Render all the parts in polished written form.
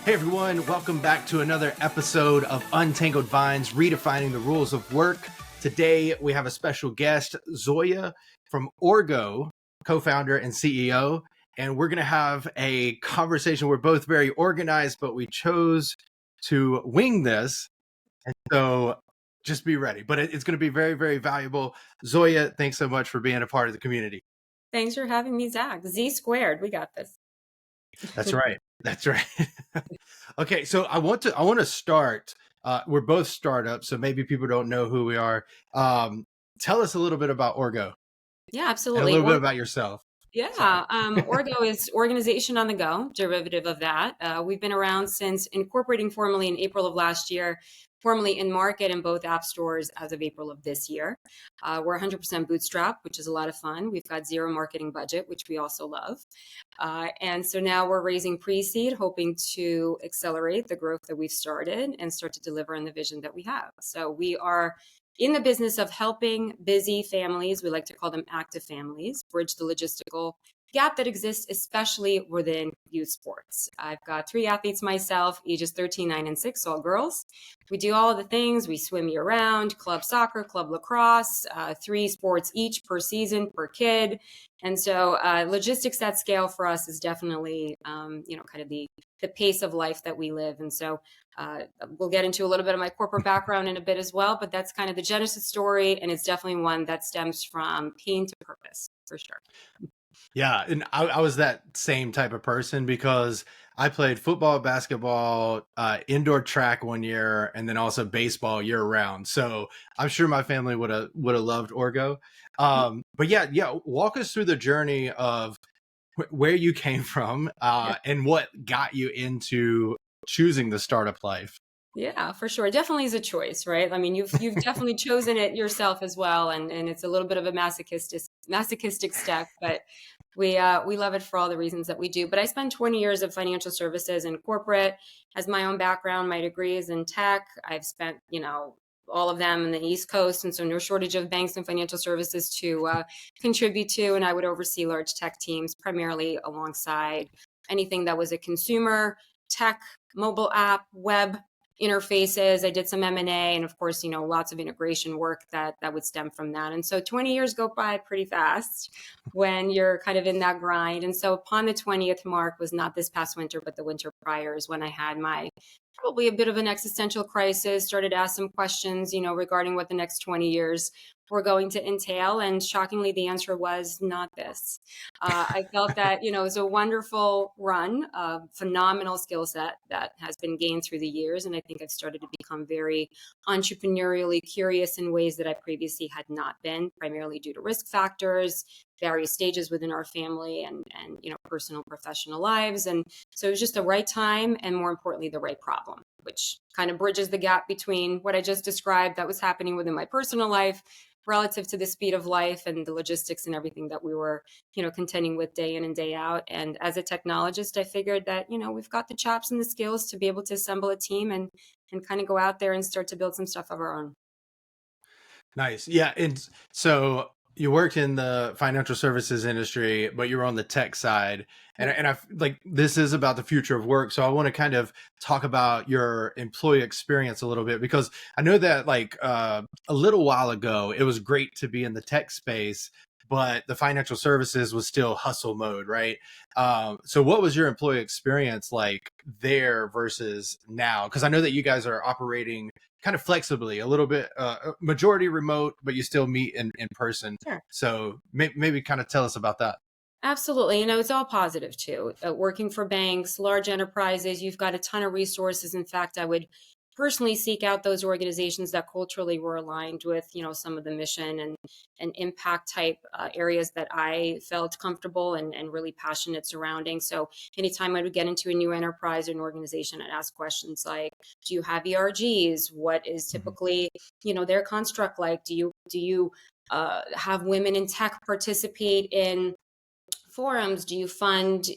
Hey everyone, welcome back to another episode of Untangled Vines, redefining the rules of work. Today we have a special guest, Zoya from Orgo, co-founder and CEO, and we're going to have a conversation. We're both very organized, but we chose to wing this, and so just be ready. But it's going to be very, very valuable. Zoya, thanks so much for being a part of the community. Thanks for having me, Zach. Z squared. We got this. That's right. That's right. Okay, so I want to start. We're both startups, so maybe people don't know who we are. Tell us a little bit about Orgo Yeah, and a absolutely. little bit about yourself. Sorry. Orgo is organization on the go, derivative of that. We've been around since incorporating formally in April of last year, formally in market in both app stores as of April of this year. We're 100% bootstrap, which is a lot of fun. We've got zero marketing budget, which we also love. And so now we're raising pre-seed, hoping to accelerate the growth that we've started and start to deliver on the vision that we have. So we are in the business of helping busy families, we like to call them active families, bridge the logistical gap that exists, especially within youth sports. I've got 3 athletes myself, ages 13, 9, and 6, all girls. We do all of the things. We swim year round, club soccer, club lacrosse, 3 sports each per season, per kid. And so logistics at scale for us is definitely, kind of the pace of life that we live. And so we'll get into a little bit of my corporate background in a bit as well, but that's kind of the genesis story. And it's definitely one that stems from pain to purpose, for sure. Yeah, and I was that same type of person because I played football, basketball, indoor track one year, and then also baseball year round. So I'm sure my family would have loved Orgo. But yeah, walk us through the journey of where you came from and what got you into choosing the startup life. Yeah, for sure. Definitely is a choice, right? I mean, you've definitely chosen it yourself as well, and it's a little bit of a masochistic step, but we love it for all the reasons that we do. But I spent 20 years of financial services and corporate as my own background. My degree is in tech. I've spent all of them in the East Coast, and so no shortage of banks and financial services to contribute to. And I would oversee large tech teams, primarily alongside anything that was a consumer tech, mobile app, web interfaces. I did some M&A and of course, lots of integration work that would stem from that. And so 20 years go by pretty fast when you're kind of in that grind. And so upon the 20th mark was not this past winter, but the winter prior is when I had my probably a bit of an existential crisis, started to ask some questions, regarding what the next 20 years were going to entail. And shockingly, the answer was not this. I felt that, it was a wonderful run, a phenomenal skill set that has been gained through the years. And I think I've started to become very entrepreneurially curious in ways that I previously had not been, primarily due to risk factors, various stages within our family and personal professional lives. And so it was just the right time and more importantly, the right problem, which kind of bridges the gap between what I just described that was happening within my personal life relative to the speed of life and the logistics and everything that we were, contending with day in and day out. And as a technologist, I figured that, we've got the chops and the skills to be able to assemble a team and kind of go out there and start to build some stuff of our own. Nice. Yeah. And so you worked in the financial services industry, but you were on the tech side. And I like this is about the future of work. So I want to kind of talk about your employee experience a little bit because I know that a little while ago, it was great to be in the tech space, but the financial services was still hustle mode, right? So what was your employee experience like there versus now? Because I know that you guys are operating kind of flexibly, a little bit majority remote, but you still meet in person. Sure. So maybe kind of tell us about that. Absolutely. It's all positive too. Working for banks, large enterprises, you've got a ton of resources. In fact, I would personally seek out those organizations that culturally were aligned with, some of the mission and impact type areas that I felt comfortable and really passionate surrounding. So anytime I would get into a new enterprise or an organization, I'd ask questions like, do you have ERGs? What is typically, their construct like? Do you have women in tech participate in forums? Do you fund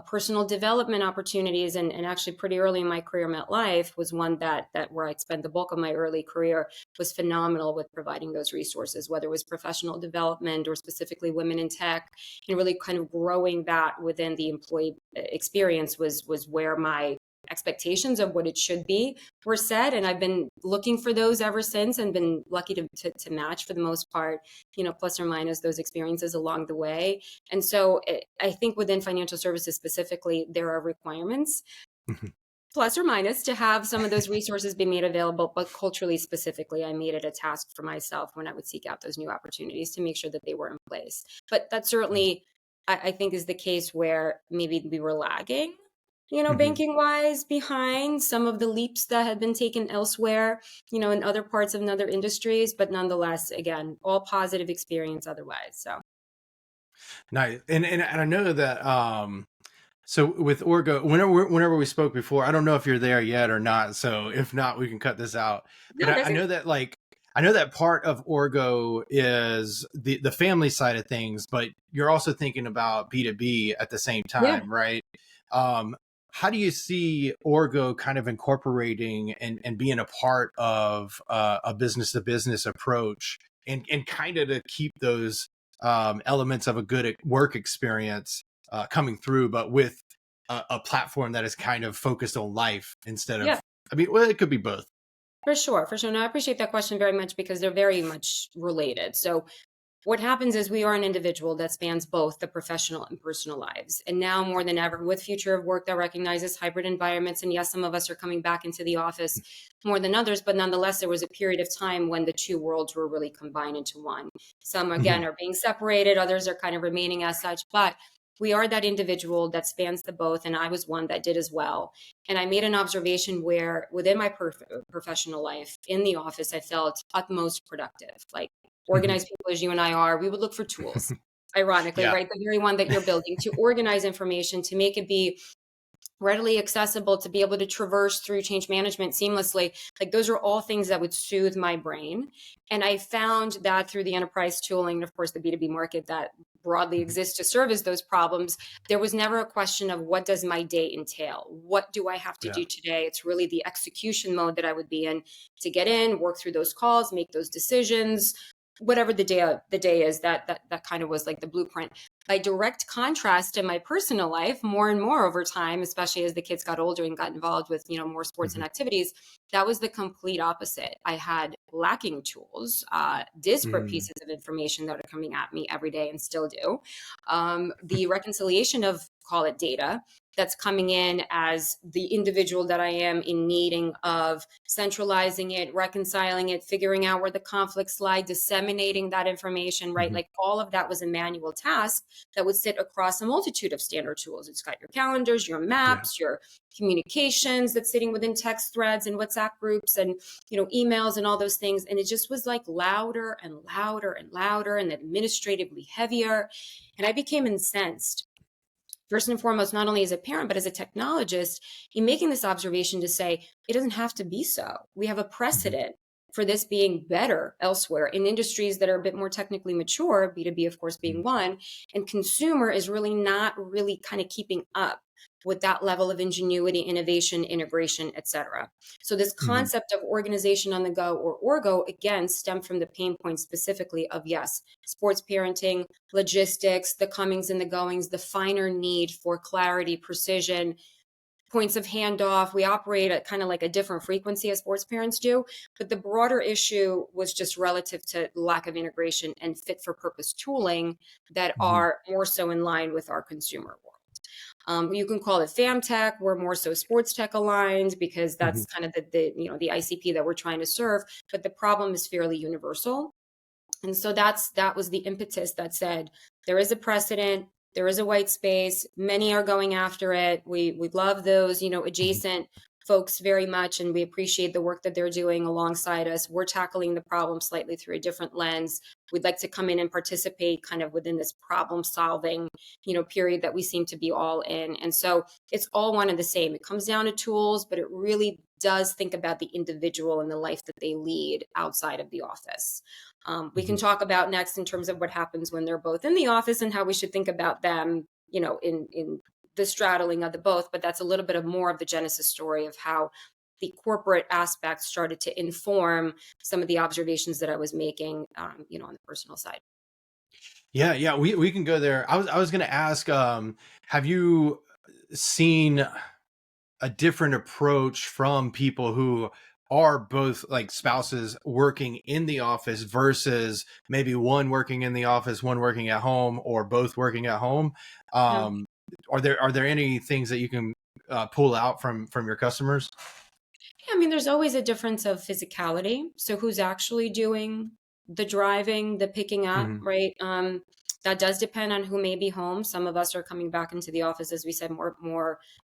personal development opportunities? And actually pretty early in my career, MetLife was one that where I'd spent the bulk of my early career, was phenomenal with providing those resources, whether it was professional development or specifically women in tech, and really kind of growing that within the employee experience was where my expectations of what it should be were set. And I've been looking for those ever since, and been lucky to match for the most part, plus or minus those experiences along the way. And so I think within financial services specifically, there are requirements, Mhm. plus or minus, to have some of those resources be made available. But culturally specifically, I made it a task for myself when I would seek out those new opportunities to make sure that they were in place. But that certainly, I think, is the case where maybe we were lagging, Mhm. banking wise, behind some of the leaps that had been taken elsewhere, in other parts of other industries. But nonetheless, again, all positive experience otherwise. So, Nice. And I know that so with Orgo, whenever we spoke before, I don't know if you're there yet or not. So if not, we can cut this out. But no, I that's it. know that I know that part of Orgo is the family side of things, but you're also thinking about B2B at the same Yeah. time, right? Um, how do you see Orgo kind of incorporating and being a part of a business to business approach, and kind of to keep those elements of a good work experience coming through, but with a platform that is kind of focused on life instead Yeah. of, I mean, well, it could be both. For sure, for sure. No, I appreciate that question very much because they're very much related. So, what happens is we are an individual that spans both the professional and personal lives. And now more than ever, with future of work that recognizes hybrid environments, and yes, some of us are coming back into the office more than others, but nonetheless, there was a period of time when the two worlds were really combined into one. Some, again, Hmm. are being separated, others are kind of remaining as such. But we are that individual that spans the both. And I was one that did as well. And I made an observation where within my professional life in the office, I felt utmost productive. Like, Hmm. organized people as you and I are, we would look for tools, ironically, Yeah. right? The very one that you're building to organize information, to make it be readily accessible, to be able to traverse through change management seamlessly. Like, those are all things that would soothe my brain. And I found that through the enterprise tooling, and of course the B2B market that broadly Mhm. exists to service those problems, there was never a question of what does my day entail? What do I have to Yeah. do today? It's really the execution mode that I would be in to get in, work through those calls, make those decisions, whatever the day is. That kind of was like the blueprint. By direct contrast, in my personal life, more and more over time, especially as the kids got older and got involved with more sports and Hmm. activities, that was the complete opposite. I had lacking tools, disparate Hmm. pieces of information that are coming at me every day and still do. The reconciliation of, call it, data that's coming in as the individual that I am, in needing of centralizing it, reconciling it, figuring out where the conflicts lie, disseminating that information, right? Hmm. Like, all of that was a manual task that would sit across a multitude of standard tools. It's got your calendars, your Yeah. maps, your communications that's sitting within text threads and WhatsApp groups, and emails and all those things. And it just was like louder and louder and louder and administratively heavier. And I became incensed, first and foremost, not only as a parent, but as a technologist, in making this observation to say, it doesn't have to be so. We have a Hmm. precedent for this being better elsewhere in industries that are a bit more technically mature, B2B, of course, being one, and consumer is really not really kind of keeping up with that level of ingenuity, innovation, integration, et cetera. So this Hmm. concept of organization on the go, or Orgo, again, stemmed from the pain point specifically of, yes, sports parenting, logistics, the comings and the goings, the finer need for clarity, precision, points of handoff. We operate at kind of like a different frequency as sports parents do. But the broader issue was just relative to lack of integration and fit for purpose tooling that Hmm. are more so in line with our consumer world. You can call it fam tech. We're more so sports tech aligned because Hmm. that's kind of the ICP that we're trying to serve. But the problem is fairly universal. And so that was the impetus that said, there is a precedent, there is a white space, many are going after it. We love those, Hmm. adjacent folks very much, and we appreciate the work that they're doing alongside us. We're tackling the problem slightly through a different lens. We'd like to come in and participate kind of within this problem solving, period that we seem to be all in. And so it's all one and the same. It comes down to tools, but it really does think about the individual and the life that they lead outside of the office. We can Hmm. talk about next in terms of what happens when they're both in the office and how we should think about them, in the straddling of the both. But that's a little bit of more of the genesis story of how the corporate aspect started to inform some of the observations that I was making, on the personal side. Yeah, yeah, we can go there. I was going to ask, have you seen a different approach from people who are both like spouses working in the office versus maybe one working in the office, one working at home, or both working at home. Yeah. Um, are there any things that you can pull out from your customers? Yeah, I mean, there's always a difference of physicality. So who's actually doing the driving, the picking up, Hmm. right? That does depend on who may be home. Some of us are coming back into the office, as we said,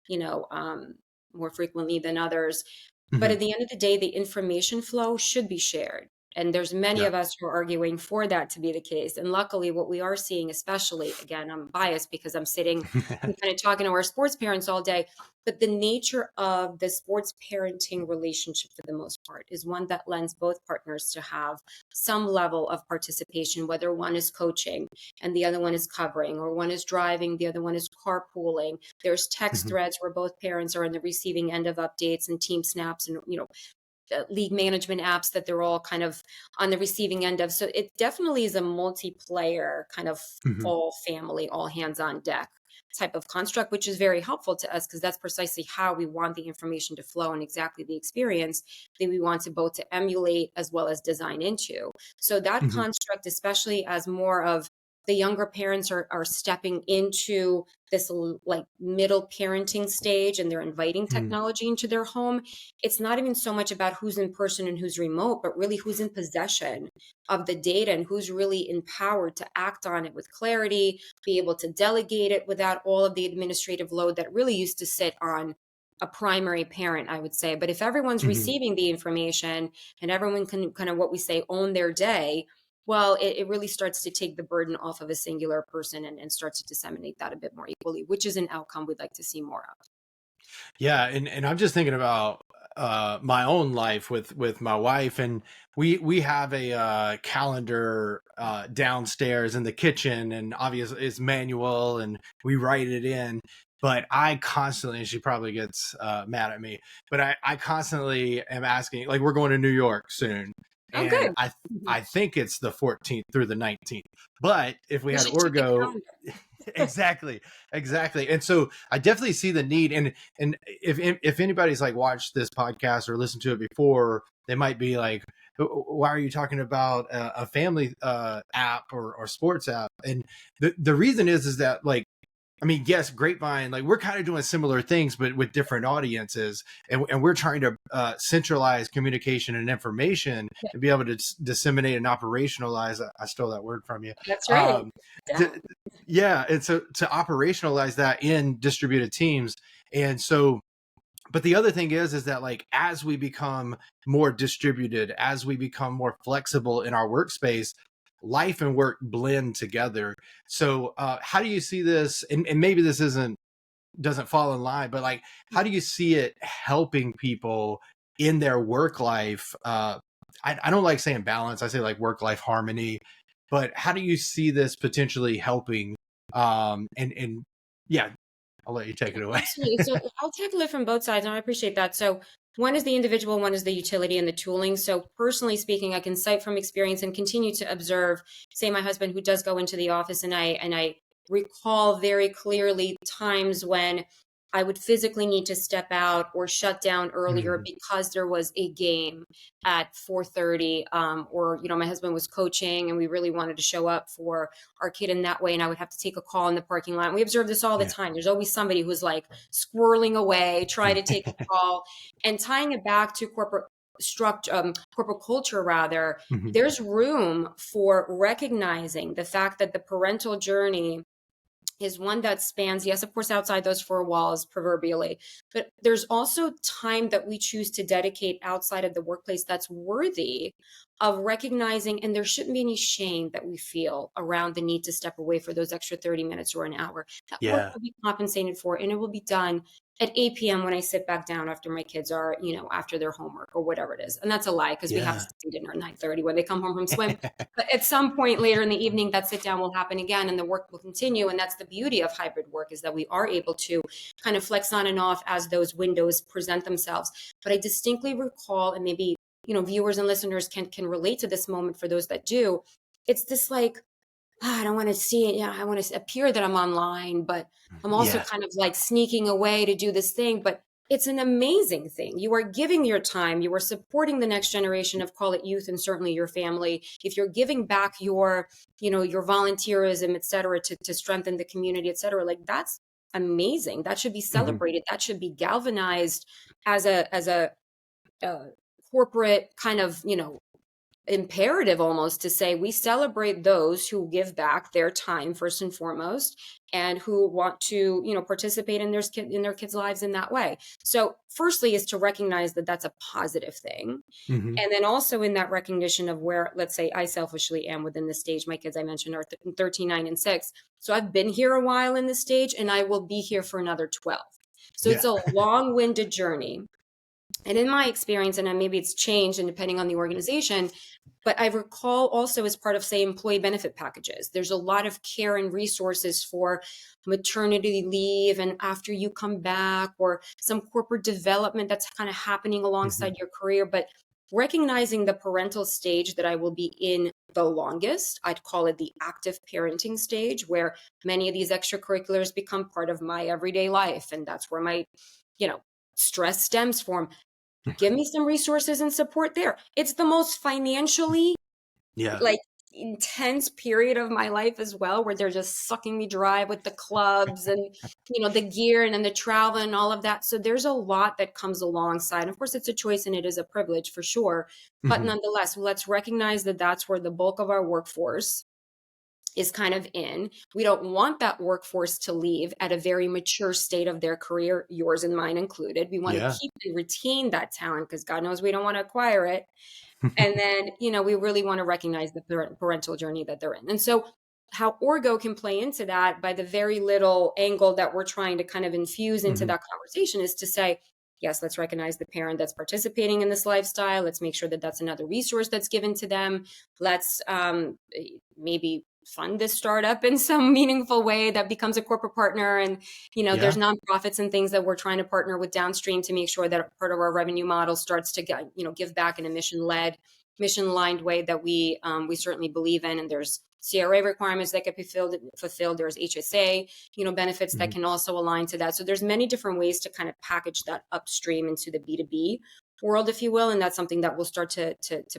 you know, um, more frequently than others. But Hmm. at the end of the day, the information flow should be shared. And there's many Yeah. of us who are arguing for that to be the case. And luckily, what we are seeing, especially, again, I'm biased because I'm sitting and kind of talking to our sports parents all day, but the nature of the sports parenting relationship, for the most part, is one that lends both partners to have some level of participation, whether one is coaching and the other one is covering, or one is driving, the other one is carpooling. There's text Hmm. threads where both parents are on the receiving end of updates and team snaps and, league management apps that they're all kind of on the receiving end of. So it definitely is a multiplayer kind of Hmm. all family, all hands on deck type of construct, which is very helpful to us because that's precisely how we want the information to flow and exactly the experience that we want to both to emulate as well as design into. So that Hmm. construct, especially as more of the younger parents are stepping into this like middle parenting stage and they're inviting Hmm. technology into their home, it's not even so much about who's in person and who's remote, but really who's in possession of the data and who's really empowered to act on it with clarity, be able to delegate it without all of the administrative load that really used to sit on a primary parent, I would say. But if everyone's Hmm. receiving the information and everyone can kind of what we say own their day, well, it really starts to take the burden off of a singular person and starts to disseminate that a bit more equally, which is an outcome we'd like to see more of. Yeah, and I'm just thinking about my own life with my wife, and we have a calendar downstairs in the kitchen, and obviously it's manual, and we write it in. But I constantly, and she probably gets mad at me, but I constantly am asking, like, we're going to New York soon, Oh, and good. Mhm. I think it's the 14th through the 19th. But if we You had should check the Orgo, calendar. exactly, exactly. And so I definitely see the need. And if anybody's like watched this podcast or listened to it before, they might be like, why are you talking about a family app or sports app? And the reason is that, like, I mean, yes, Grapevine, like, we're kind of doing similar things, but with different audiences, and we're trying to centralize communication and information Yeah, and be able to disseminate and operationalize. I stole that word from you. that's right. Um, to, Down. yeah, and so to operationalize that in distributed teams, and so, but the other thing is that, like, as we become more distributed, as we become more flexible in our workspace, life and work blend together. So how do you see this, and maybe this isn't doesn't fall in line, but like, how do you see it helping people in their work life? I don't like saying balance, I say like work life harmony, but how do you see this potentially helping? And yeah, I'll let you take it away. Absolutely. So I'll tackle it from both sides, and I appreciate that. So one is the individual, one is the utility and the tooling. So personally speaking, I can cite from experience and continue to observe, say my husband who does go into the office, and I recall very clearly times when I would physically need to step out or shut down earlier Mhm. because there was a game at 4:30, or my husband was coaching and we really wanted to show up for our kid in that way, and I would have to take a call in the parking lot. And we observe this all the Yeah. time. There's always somebody who's like squirreling away, trying to take a call, and tying it back to corporate structure, corporate culture rather. Mhm. There's room for recognizing the fact that the parental journey is one that spans, yes, of course, outside those four walls, proverbially, but there's also time that we choose to dedicate outside of the workplace that's worthy of recognizing, and there shouldn't be any shame that we feel around the need to step away for those extra 30 minutes or an hour. That work Yeah. will be compensated for, and it will be done at 8 p.m. when I sit back down after my kids are, after their homework or whatever it is. And that's a lie because we have Yeah. sleeping dinner at 9:30 when they come home from swim. But at some point later in the evening, that sit down will happen again and the work will continue. And that's the beauty of hybrid work, is that we are able to kind of flex on and off as those windows present themselves. But I distinctly recall, and maybe, viewers and listeners can relate to this moment for those that do. It's this like, I don't want to see it. Yeah, I want to appear that I'm online, but I'm also Yeah. kind of like sneaking away to do this thing. But it's an amazing thing. You are giving your time, you are supporting the next generation of, call it, youth, and certainly your family. If you're giving back your, your volunteerism, et cetera, to strengthen the community, et cetera, like that's amazing. That should be Hmm. celebrated. That should be galvanized as a corporate kind of, imperative almost, to say we celebrate those who give back their time first and foremost, and who want to participate in their kids' lives in that way. So firstly is to recognize that that's a positive thing, Hmm. and then also in that recognition of where, let's say, I selfishly am within this stage. My kids, I mentioned, are 13, 9, and 6, so I've been here a while in this stage, and I will be here for another 12. So Yeah. it's a long-winded journey. And in my experience, and maybe it's changed and depending on the organization, but I recall also as part of, say, employee benefit packages, there's a lot of care and resources for maternity leave and after you come back, or some corporate development that's kind of happening Hmm. alongside your career. But recognizing the parental stage that I will be in the longest, I'd call it the active parenting stage, where many of these extracurriculars become part of my everyday life. And that's where my, you know, stress stems from. Give me some resources and support there. It's the most financially, Yeah. like, intense period of my life as well, where they're just sucking me dry with the clubs and, the gear and then the travel and all of that. So there's a lot that comes alongside. Of course, it's a choice and it is a privilege for sure. But Hmm. nonetheless, let's recognize that that's where the bulk of our workforce is kind of in. We don't want that workforce to leave at a very mature state of their career, yours and mine included. We want to Yeah. keep and retain that talent, because God knows we don't want to acquire it. And then, we really want to recognize the parental journey that they're in. And so, how Orgo can play into that, by the very little angle that we're trying to kind of infuse into Hmm. that conversation, is to say, yes, let's recognize the parent that's participating in this lifestyle. Let's make sure that that's another resource that's given to them. Let's maybe fund this startup in some meaningful way that becomes a corporate partner. And, there's Yeah. nonprofits and things that we're trying to partner with downstream to make sure that part of our revenue model starts to get, give back in a mission aligned way that we certainly believe in. And there's CRA requirements that can be fulfilled. There's HSA, benefits that Hmm. can also align to that. So there's many different ways to kind of package that upstream into the B2B world, if you will. And that's something that we'll start to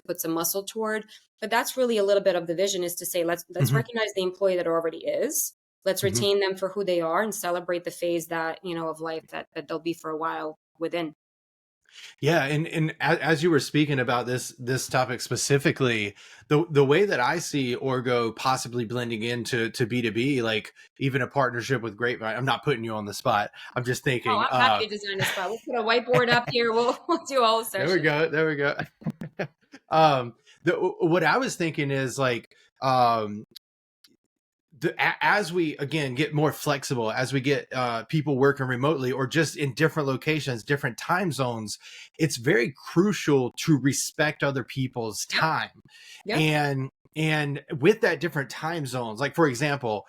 put some muscle toward. But that's really a little bit of the vision, is to say, let's Hmm. recognize the employee that already is. Let's Hmm. retain them for who they are and celebrate the phase that, of life that they'll be for a while within. Yeah, and as you were speaking about this topic specifically, the way that I see Orgo possibly blending into to B2B, like even a partnership with Grapevine. I'm not putting you on the spot. I'm just Oh, thinking. I'm happy to design a spot. We'll put a whiteboard up here. We'll do a whole There we session. go. There we go. um, what I was thinking is like um as we again get more flexible, as we get people working remotely or just in different locations, different time zones, it's very crucial to respect other people's Yep. time. Yep. And with that different time zones, like for example,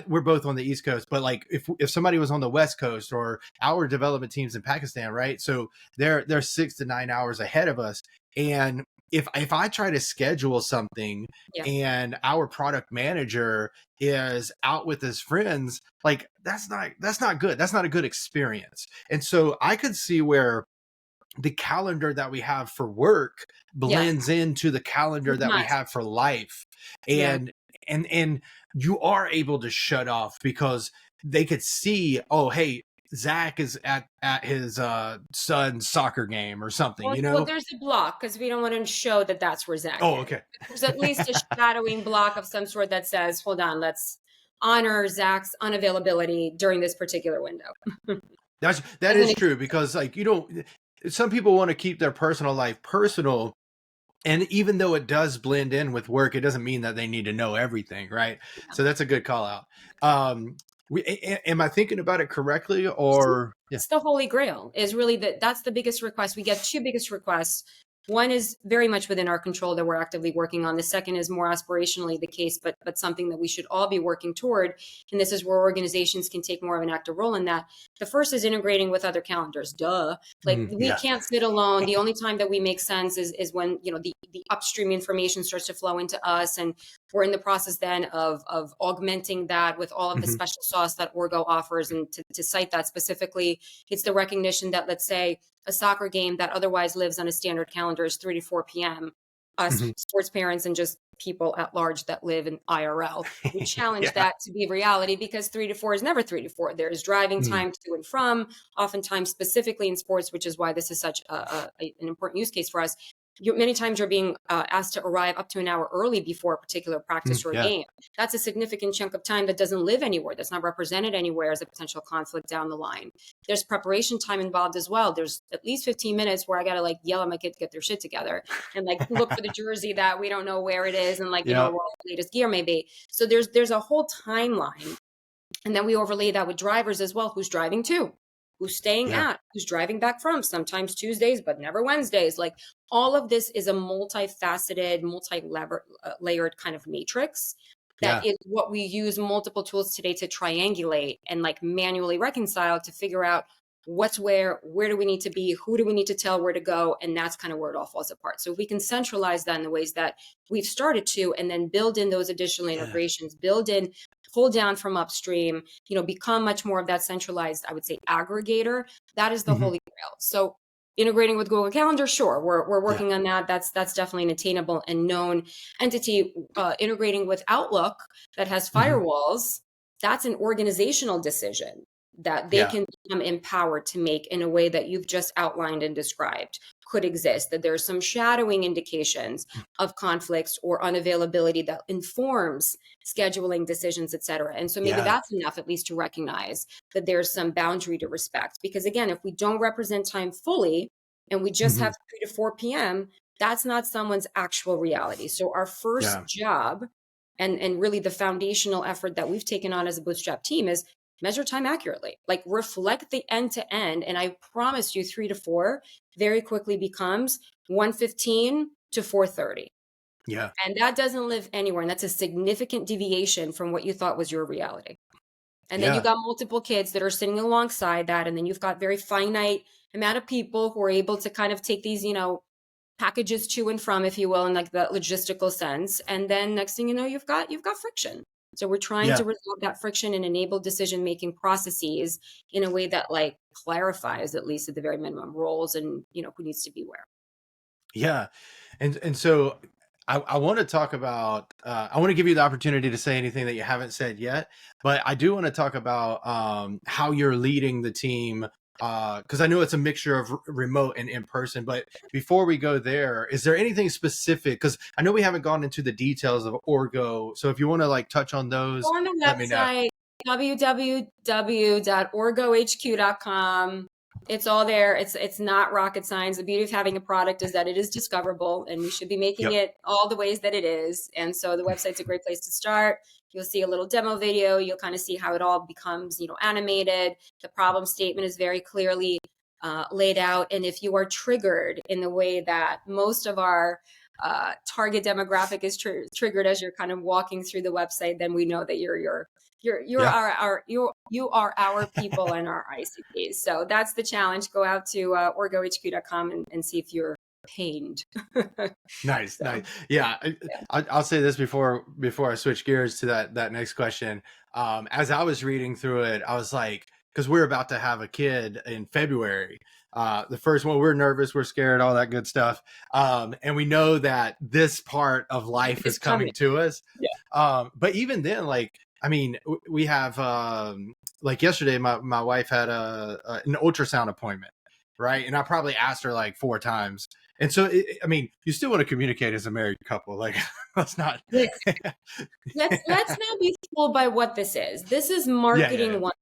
we're both on the East Coast, but like if somebody was on the West Coast, or our development teams in Pakistan, right, so they're 6 to 9 hours ahead of us. And if I try to schedule something Yeah. and our product manager is out with his friends, like that's not good. That's not a good experience. And so I could see where the calendar that we have for work Yes. blends into the calendar It that we must. have for life. Yeah. And you are able to shut off because they could see, oh hey, Zach is at his son's soccer game or something, Well, there's a block, because we don't want to show that that's where Zach Oh, is. okay. There's at least a shadowing block of some sort that says, hold on, let's honor Zach's unavailability during this particular window. That As an is true, because like you don't, some people want to keep their personal life personal, and even though it does blend in with work, it doesn't mean that they need to know everything, right? So that's a good call out. Am I thinking about it correctly, or yeah? It's the holy grail, is really that's the biggest request. We get two biggest requests. One is very much within our control that we're actively working on. The second is more aspirationally the case, but something that we should all be working toward. And this is where organizations can take more of an active role in that. The first is integrating with other calendars. Duh. Like, we Yeah. can't sit alone. The only time that we make sense is when, the upstream information starts to flow into us, and We're in the process then of augmenting that with all of the Hmm. special sauce that Orgo offers. And to cite that specifically, it's the recognition that, let's say, a soccer game that otherwise lives on a standard calendar is 3 to 4 p.m. Us Hmm. sports parents and just people at large that live in IRL would challenge Yeah. that to be reality, because 3 to 4 is never 3 to 4. There's driving Mm. time to and from, oftentimes specifically in sports, which is why this is such an important use case for us. Many times you're being asked to arrive up to an hour early before a particular practice or a Yeah. game. That's a significant chunk of time that doesn't live anywhere, that's not represented anywhere as a potential conflict down the line. There's preparation time involved as well. There's at least 15 minutes where I got to like yell at my kid to get their shit together and like look for the jersey that we don't know where it is, and like, you know, Yep. where all the latest gear may be. So there's a whole timeline. And then we overlay that with drivers as well. Who's driving to? Who's staying Yeah. at? Who's driving back from? Sometimes Tuesdays, but never Wednesdays. Like, all of this is a multifaceted, multi-layered kind of matrix that Yeah. is what we use multiple tools today to triangulate and like manually reconcile to figure out what's where do we need to be, who do we need to tell where to go, and that's kind of where it all falls apart. So if we can centralize that in the ways that we've started to, and then build in those additional Yeah. integrations, build in, pull down from upstream, you know, become much more of that centralized, I would say, aggregator, that is the Hmm. holy grail. So integrating with Google Calendar, sure, we're Yeah. working on that. That's definitely an attainable and known entity. Integrating with Outlook that has Hmm. firewalls, that's an organizational decision that they Yeah. can become empowered to make in a way that you've just outlined and described could exist, that there's some shadowing indications of conflicts or unavailability that informs scheduling decisions, et cetera. And so maybe Yeah. that's enough at least to recognize that there's some boundary to respect. Because again, if we don't represent time fully and we just Hmm. have 3 to 4 p.m., that's not someone's actual reality. So our first Yeah. job, and really the foundational effort that we've taken on as a bootstrap team, is measure time accurately, like reflect the end to end. And I promise you 3 to 4 very quickly becomes 1:15 to 4:30. Yeah. And that doesn't live anywhere. And that's a significant deviation from what you thought was your reality. And then you Yeah. got multiple kids that are sitting alongside that. And then you've got very finite amount of people who are able to kind of take these, you know, packages to and from, if you will, in like the logistical sense. And then next thing you know, you've got friction. So we're trying to Yeah. resolve that friction and enable decision-making processes in a way that like clarifies, at least at the very minimum, roles and, you know, who needs to be where. Yeah. And so I want to talk about I want to give you the opportunity to say anything that you haven't said yet, but I do want to talk about how you're leading the team, because I know it's a mixture of remote and in person. But before we go there, is there anything specific? Because I know we haven't gone into the details of Orgo, so if you want to like touch on Go those, on the let me know. website, www.orgohq.com. It's all there. It's not rocket science. The beauty of having a product is that it is discoverable, and we should be making Yep. it all the ways that it is. And so the website's a great place to start. You'll see a little demo video. You'll kind of see how it all becomes, you know, animated. The problem statement is very clearly laid out. And if you are triggered in the way that most of our target demographic is triggered as you're kind of walking through the website, then we know that you're Yeah. you are our people and our ICPs. So that's the challenge. Go out to orgohq.com and see if you're pained. Nice, So nice. Yeah, yeah. I'll say this before I switch gears to that next question. As I was reading through it, I was like, because we're about to have a kid in February. The first one, we're nervous, we're scared, all that good stuff. And we know that this part of life It's is coming coming. to us. Yeah. But even then, like, I mean, we have like yesterday, my wife had an ultrasound appointment, right? And I probably asked her like 4 times. And so, I mean, you still want to communicate as a married couple. Like, let's not. Let's not be fooled by what this is. This is Yeah, yeah, marketing one.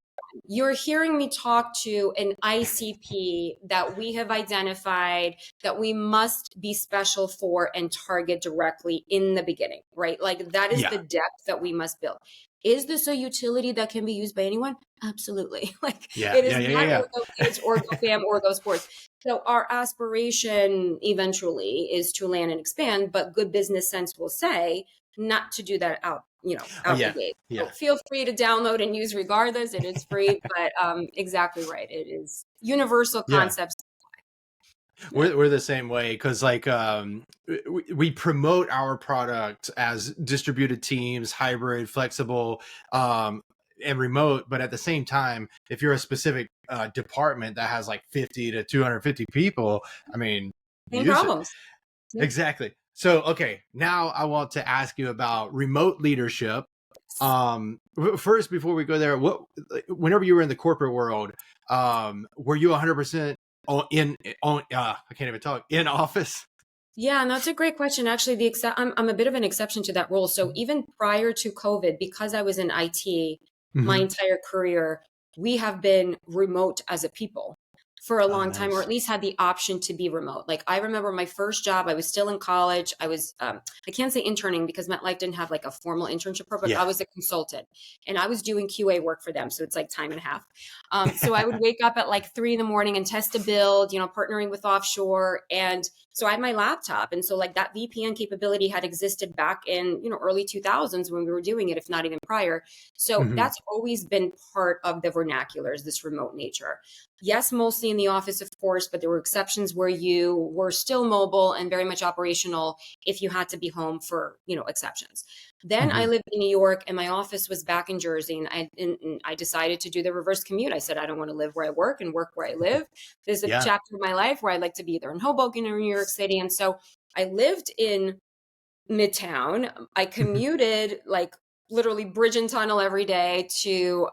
You're hearing me talk to an ICP that we have identified that we must be special for and target directly in the beginning, right? Like that is yeah, the depth that we must build. Is this a utility that can be used by anyone? Absolutely. Like yeah, it yeah, is yeah, yeah, not yeah, Orgo Kids, Orgo Fam, Orgo Sports. So our aspiration eventually is to land and expand, but good business sense will say not to do that out, you know, oh out the yeah, gate. So yeah. feel free to download and use regardless. It is free, but exactly right. It is universal Yeah. concepts. Yeah. We're the same way because like we promote our product as distributed teams, hybrid, flexible, and remote. But at the same time, if you're a specific department that has like 50 to 250 people, I mean, Same use it. problems. Yeah. Exactly. So, okay, now I want to ask you about remote leadership. First, before we go there, whenever you were in the corporate world, were you 100% I can't even talk, in office? Yeah, and that's a great question. Actually, I'm a bit of an exception to that rule. So even prior to COVID, because I was in IT my Hmm. entire career, we have been remote as a people for a Oh, long time, or nice. at least had the option to be remote. Like I remember my first job, I was still in college. I can't say interning because MetLife didn't have like a formal internship program. I Yeah. was a consultant and I was doing QA work for them. So it's like time and a half. So I would wake up at like 3 in the morning and test a build, partnering with offshore. And so I had my laptop. And so like that VPN capability had existed back in, early 2000s when we were doing it, if not even prior. So Hmm. that's always been part of the vernacular is this remote nature. Yes, mostly in the office, of course, but there were exceptions where you were still mobile and very much operational if you had to be home for, exceptions. Then I Hmm. lived in New York and my office was back in Jersey. And I decided to do the reverse commute. I said, I don't want to live where I work and work where I live. There's a Yeah. chapter of my life where I'd like to be either in Hoboken or New York City. And so I lived in Midtown. I Hmm. commuted like literally bridge and tunnel every day to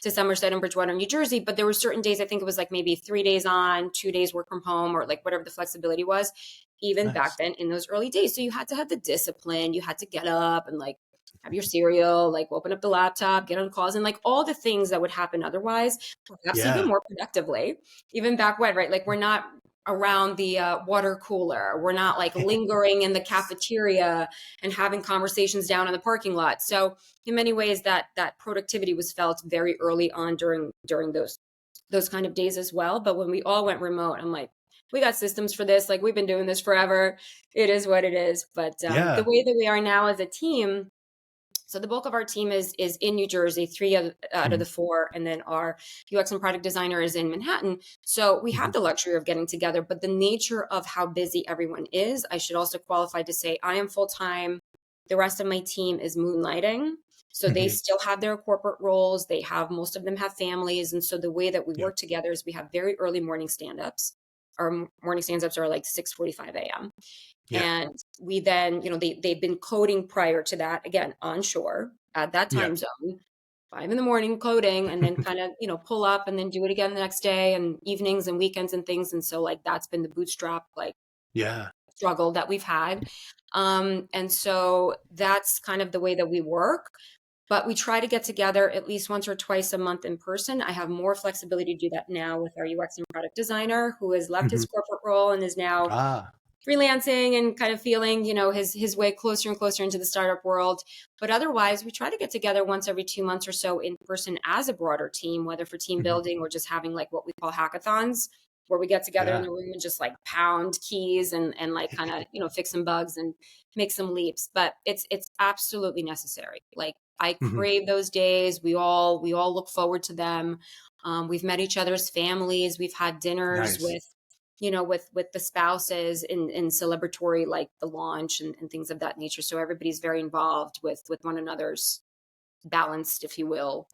Somerset and Bridgewater, New Jersey. But there were certain days, I think it was like maybe 3 days on, 2 days work from home, or like whatever the flexibility was, even back Nice. then in those early days. So you had to have the discipline, you had to get up and like have your cereal, like open up the laptop, get on calls, and like all the things that would happen otherwise, perhaps even Yeah. more productively, even back when, right? Like we're not around the water cooler. We're not like lingering in the cafeteria and having conversations down in the parking lot. So in many ways, that productivity was felt very early on during those kind of days as well. But when we all went remote, I'm like, we got systems for this. Like we've been doing this forever. It is what it is. But the Yeah. way that we are now as a team, so the bulk of our team is in New Jersey, three out of Hmm. the four, and then our UX and product designer is in Manhattan. So we have Hmm. the luxury of getting together, but the nature of how busy everyone is, I should also qualify to say I am full time. The rest of my team is moonlighting. So they Hmm. still have their corporate roles. Most of them have families. And so the way that we Yeah. work together is we have very early morning stand-ups. Our morning stand-ups are like 6:45 a.m. Yeah. And we then, they've been coding prior to that, again, onshore at that Yeah. time zone, 5 in the morning coding, and then kind of, pull up and then do it again the next day and evenings and weekends and things. And so like that's been the bootstrap like Yeah. struggle that we've had. And so that's kind of the way that we work. But we try to get together at least once or twice a month in person. I have more flexibility to do that now with our UX and product designer who has left Hmm. his corporate role and is now Ah. freelancing and kind of feeling, his way closer and closer into the startup world. But otherwise, we try to get together once every 2 months or so in person as a broader team, whether for team Hmm. building or just having like what we call hackathons, where we get together in Yeah. the room and just like pound keys and like kind of, fix some bugs and make some leaps. But it's absolutely necessary. Like I Hmm. crave those days. We all look forward to them. We've met each other's families. We've had dinners Nice. with the spouses in celebratory like the launch and things of that nature. So everybody's very involved with one another's balanced, if you will,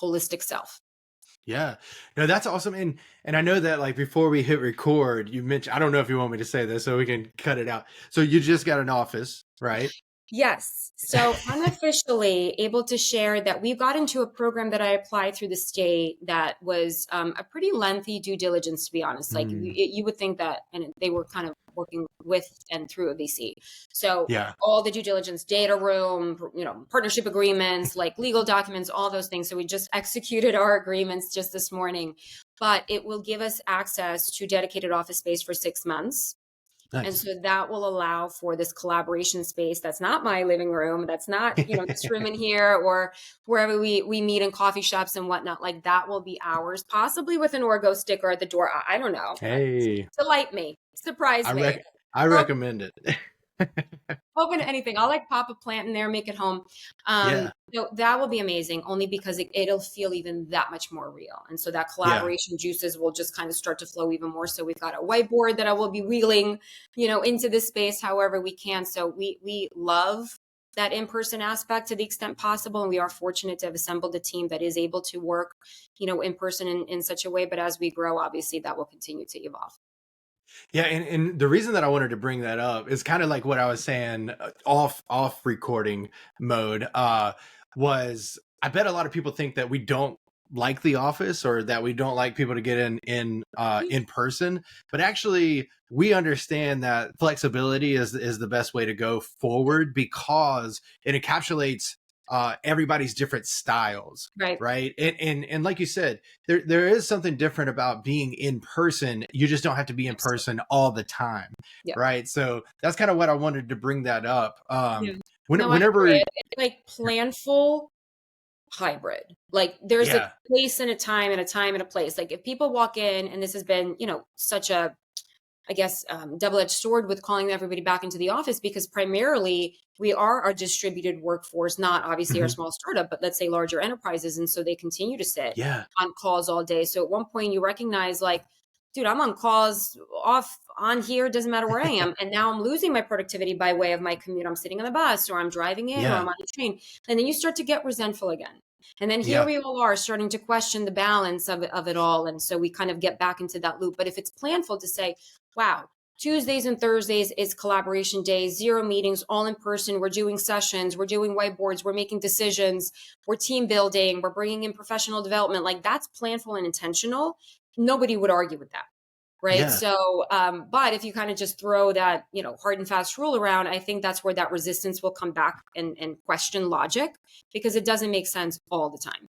holistic self. Yeah. No, that's awesome. And I know that like before we hit record, you mentioned, I don't know if you want me to say this so we can cut it out. So you just got an office, right? Yes. So unofficially able to share that we got into a program that I applied through the state that was a pretty lengthy due diligence, to be honest. Like Mm, you would think that, and they were kind of working with and through a VC. So yeah. all the due diligence, data room, partnership agreements, like legal documents, all those things. So we just executed our agreements just this morning, but it will give us access to dedicated office space for 6 months. And Nice. so that will allow for this collaboration space that's not my living room, that's not, this room in here or wherever we meet in coffee shops and whatnot. Like that will be ours, possibly with an Orgo sticker at the door. I don't know. Hey, Delight me, surprise I me. rec I Or recommend it. Open to anything. I'll like pop a plant in there, make it home. Yeah. So that will be amazing only because it'll feel even that much more real. And so that Yeah. collaboration juices will just kind of start to flow even more. So we've got a whiteboard that I will be wheeling, into this space however we can. So we love that in-person aspect to the extent possible. And we are fortunate to have assembled a team that is able to work, in person in such a way. But as we grow, obviously that will continue to evolve. Yeah, and the reason that I wanted to bring that up is kind of like what I was saying off recording mode was I bet a lot of people think that we don't like the office or that we don't like people to get in person, but actually we understand that flexibility is the best way to go forward because it encapsulates everybody's different styles, Right. right? And like you said, there is something different about being in person. You just don't have to be in Absolutely. person all the time, Yeah. right? So that's kind of what I wanted to bring that up. Yeah. No, I Whenever, agree. It's like planful hybrid. Like there's a yeah, place and a time and a time and a place. Like if people walk in, and this has been, such a, I guess, double-edged sword with calling everybody back into the office because primarily we are a distributed workforce, not obviously our mhm, small startup, but let's say larger enterprises. And so they continue to sit yeah, on calls all day. So at one point you recognize like, dude, I'm on calls off on here, doesn't matter where I am. And now I'm losing my productivity by way of my commute. I'm sitting on the bus or I'm driving in or yeah, I'm on the train. And then you start to get resentful again. And then here yeah, we all are starting to question the balance of it all. And so we kind of get back into that loop. But if it's planful to say, wow, Tuesdays and Thursdays is collaboration days, 0 meetings, all in person. We're doing sessions, we're doing whiteboards, we're making decisions, we're team building, we're bringing in professional development. Like that's planful and intentional. Nobody would argue with that. Right. yeah. So, but if you kind of just throw that, hard and fast rule around, I think that's where that resistance will come back and question logic because it doesn't make sense all the time.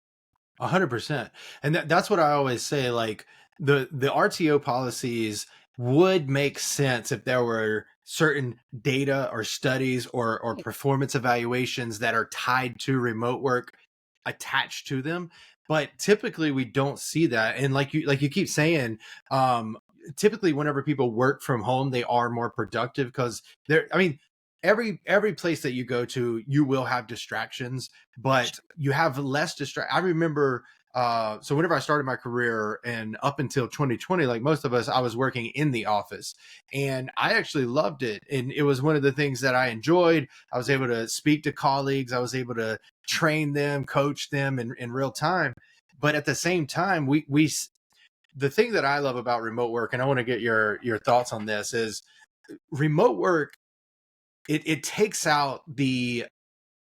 100%. And that's what I always say. Like the RTO policies would make sense if there were certain data or studies or performance evaluations that are tied to remote work attached to them. But typically we don't see that. And like you keep saying, typically whenever people work from home, they are more productive because I mean, every place that you go to, you will have distractions, but you have less distract. I remember so whenever I started my career and up until 2020, like most of us, I was working in the office and I actually loved it. And it was one of the things that I enjoyed. I was able to speak to colleagues. I was able to train them, coach them in real time. But at the same time, the thing that I love about remote work, and I want to get your thoughts on this, is remote work. It takes out the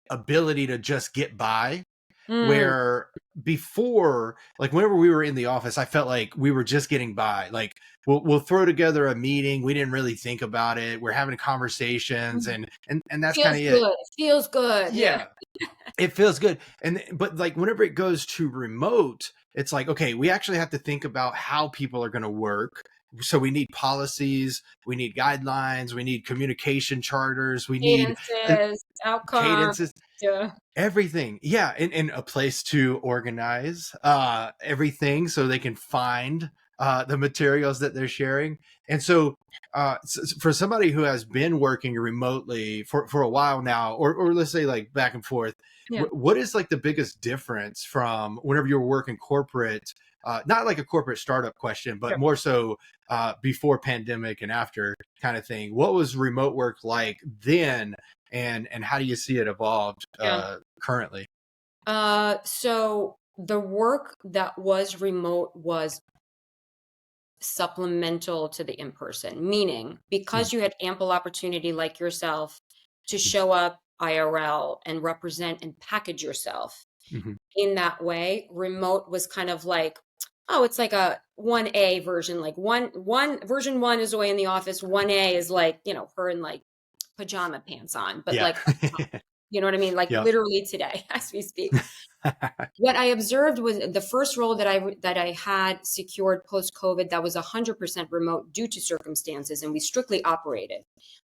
ability to just get by Mm, where before, like whenever we were in the office, I felt like we were just getting by. Like we'll throw together a meeting, we didn't really think about it, we're having conversations, mhm. and that's kind Feels of it. good. Feels good. Yeah. Yeah, it feels good. But like whenever it goes to remote, it's like, okay, we actually have to think about how people are going to work. So we need policies, we need guidelines, we need communication charters, we need uh, Cadences, outcomes. cadences, Yeah. everything. Yeah, and a place to organize everything so they can find the materials that they're sharing. And so for somebody who has been working remotely for a while now, or let's say like back and forth, Yeah. what is like the biggest difference from whenever you were working corporate, not like a corporate startup question, but Sure. more so before pandemic and after kind of thing? What was remote work like then, and how do you see it evolved Yeah. currently? So the work that was remote was supplemental to the in-person, meaning Mhm, because you had ample opportunity like yourself to show up IRL and represent and package yourself mhm. in that way, remote was kind of like, oh, it's like a 1A version, like one version one is Zoya in the office, 1A is like, her in like pajama pants on, but Yeah. like, you know what I mean? Like Yep. literally today as we speak. What I observed was the first role that I had secured post COVID that was 100% remote due to circumstances, and we strictly operated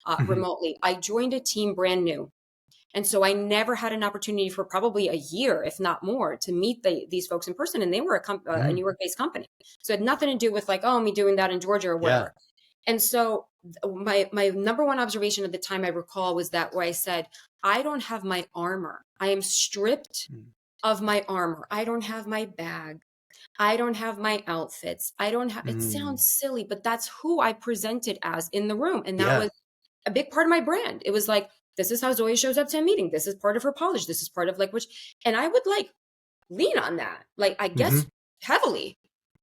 Mhm. remotely. I joined a team brand new, and so I never had an opportunity for probably a year, if not more, to meet these folks in person. And they were a Mm. New York based company, so it had nothing to do with like, oh, me doing that in Georgia or Yeah. wherever. And so my number one observation at the time I recall was that where I said, I don't have my armor. I am stripped Mm. of my armor. I don't have my bag. I don't have my outfits. I don't have, it Mm. sounds silly, but that's who I presented as in the room. And that Yeah. was a big part of my brand. It was like, this is how Zoya shows up to a meeting. This is part of her polish. This is part of like, which, and I would like lean on that, like, I Hmm. guess heavily.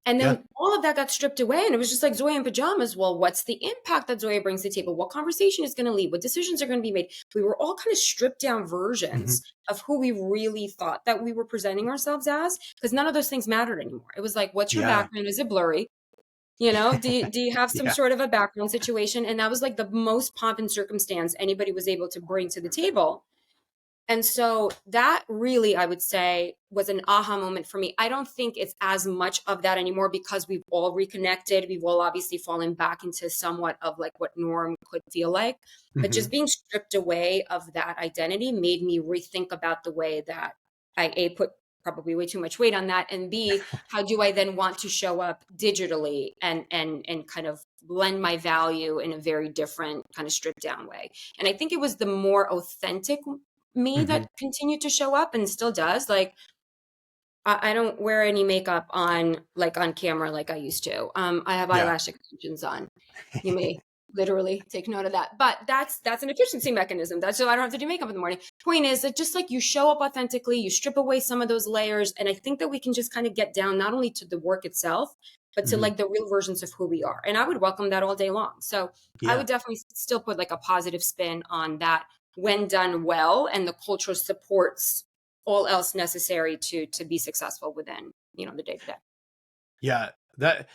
And Yeah. then all of that got stripped away. And it was just like Zoya in pajamas. Well, what's the impact that Zoya brings to the table? What conversation is going to lead? What decisions are going to be made? We were all kind of stripped down Hmm. versions of who we really thought that we were presenting ourselves as, because none of those things mattered anymore. It was like, what's your Yeah. background? Is it blurry? You know, do you have some Yeah. sort of a background situation? And that was like the most pomp and circumstance anybody was able to bring to the table. And so that really, I would say, was an aha moment for me. I don't think it's as much of that anymore because we've all reconnected. We've all obviously fallen back into somewhat of like what norm could feel like. But Hmm. just being stripped away of that identity made me rethink about the way that I A, put probably way too much weight on that, and B, how do I then want to show up digitally and kind of lend my value in a very different kind of stripped down way. And I think it was the more authentic me Hmm. that continued to show up and still does. Like I don't wear any makeup on like on camera like I used to. I have Yeah. eyelash extensions on. You may literally take note of that. But that's an efficiency mechanism. That's so I don't have to do makeup in the morning. Point is that just like you show up authentically, you strip away some of those layers. And I think that we can just kind of get down not only to the work itself, but to Hmm. like the real versions of who we are. And I would welcome that all day long. So I Yeah. would definitely still put like a positive spin on that when done well, and the culture supports all else necessary to be successful within, you know, the day to day. Yeah. That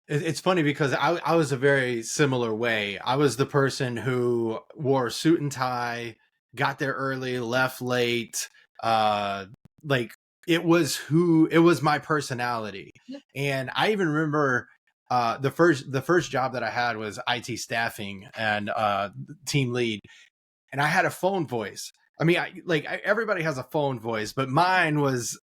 it's funny because I was a very similar way. I was the person who wore a suit and tie, got there early, left late. Uh, like it was my personality. Yep. And I even remember the first job that I had was IT staffing and team lead, and I had a phone voice. I mean, everybody has a phone voice, but mine was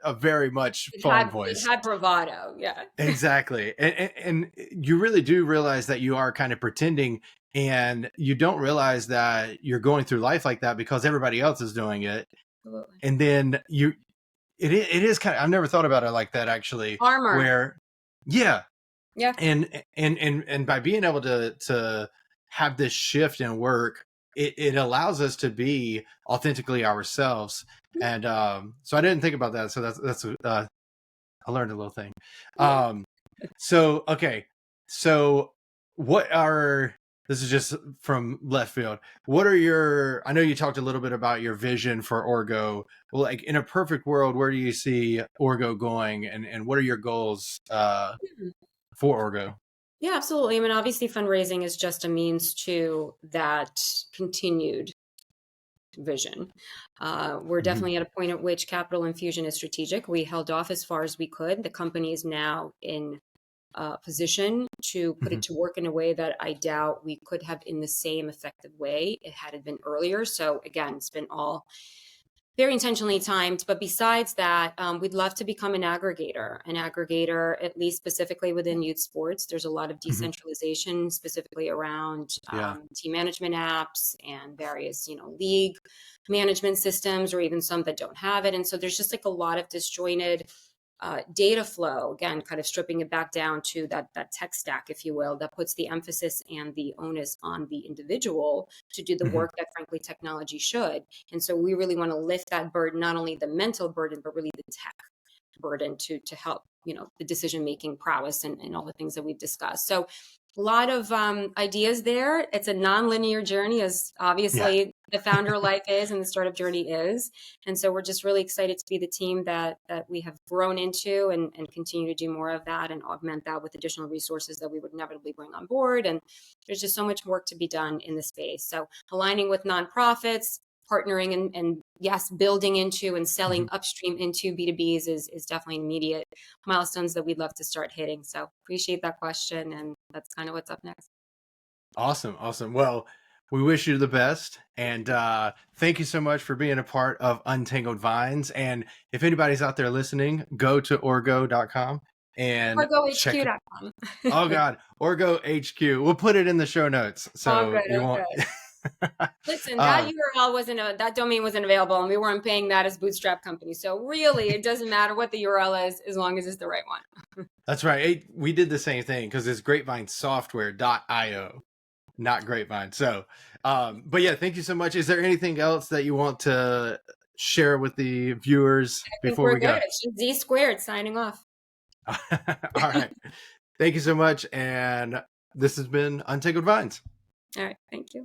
a very much phone It voice. had bravado, yeah. Exactly. And you really do realize that you are kind of pretending, and you don't realize that you're going through life like that because everybody else is doing it. Absolutely. And then it is kind of, I've never thought about it like that actually, Armor. where, yeah. Yeah. And by being able to have this shift in work, it allows us to be authentically ourselves. And so I didn't think about that. So that's I learned a little thing. Yeah. Um, so okay, so what are this is just from left field. What are your? I know you talked a little bit about your vision for Orgo. Well, like in a perfect world, where do you see Orgo going, and what are your goals for Orgo? Yeah, absolutely. I mean, obviously fundraising is just a means to that continued vision. We're Hmm. definitely at a point at which capital infusion is strategic. We held off as far as we could. The company is now in position to put Hmm. it to work in a way that I doubt we could have in the same effective way it had it been earlier. So again, it's been all very intentionally timed. But besides that, we'd love to become an aggregator, at least specifically within youth sports. There's a lot of Hmm. decentralization, specifically around Yeah. team management apps and various, you know, league management systems, or even some that don't have it. And so there's just like a lot of disjointed data flow, again, kind of stripping it back down to that tech stack, if you will, that puts the emphasis and the onus on the individual to do the Hmm. work that frankly technology should. And so we really want to lift that burden, not only the mental burden, but really the tech burden to help, you know, the decision making prowess and all the things that we've discussed. So a lot of ideas there. It's a non-linear journey, as Yeah. obviously the founder life is and the startup journey is. And so we're just really excited to be the team that we have grown into, and continue to do more of that and augment that with additional resources that we would inevitably bring on board. And there's just so much work to be done in the space. So aligning with nonprofits, partnering and yes, building into and selling Hmm. upstream into B2Bs is definitely immediate milestones that we'd love to start hitting. So appreciate that question. And that's kind of what's up next. Awesome. Awesome. Well, we wish you the best. And thank you so much for being a part of Untangled Vines. And if anybody's out there listening, go to orgo.com and check. OrgoHQ.com. Oh God, Orgo HQ. We'll put it in the show notes Oh, so good. you Oh, won't. good. Listen, that um, URL that domain wasn't available, and we weren't paying that as bootstrap company. So really, it doesn't matter what the URL is as long as it's the right one. that's right. We did the same thing because it's grapevinesoftware.io, not Grapevine. So, but yeah, thank you so much. Is there anything else that you want to share with the viewers I think before we're we good. go? It's just Z squared signing off. All right. Thank you so much. And this has been Untangled Vines. All right. Thank you.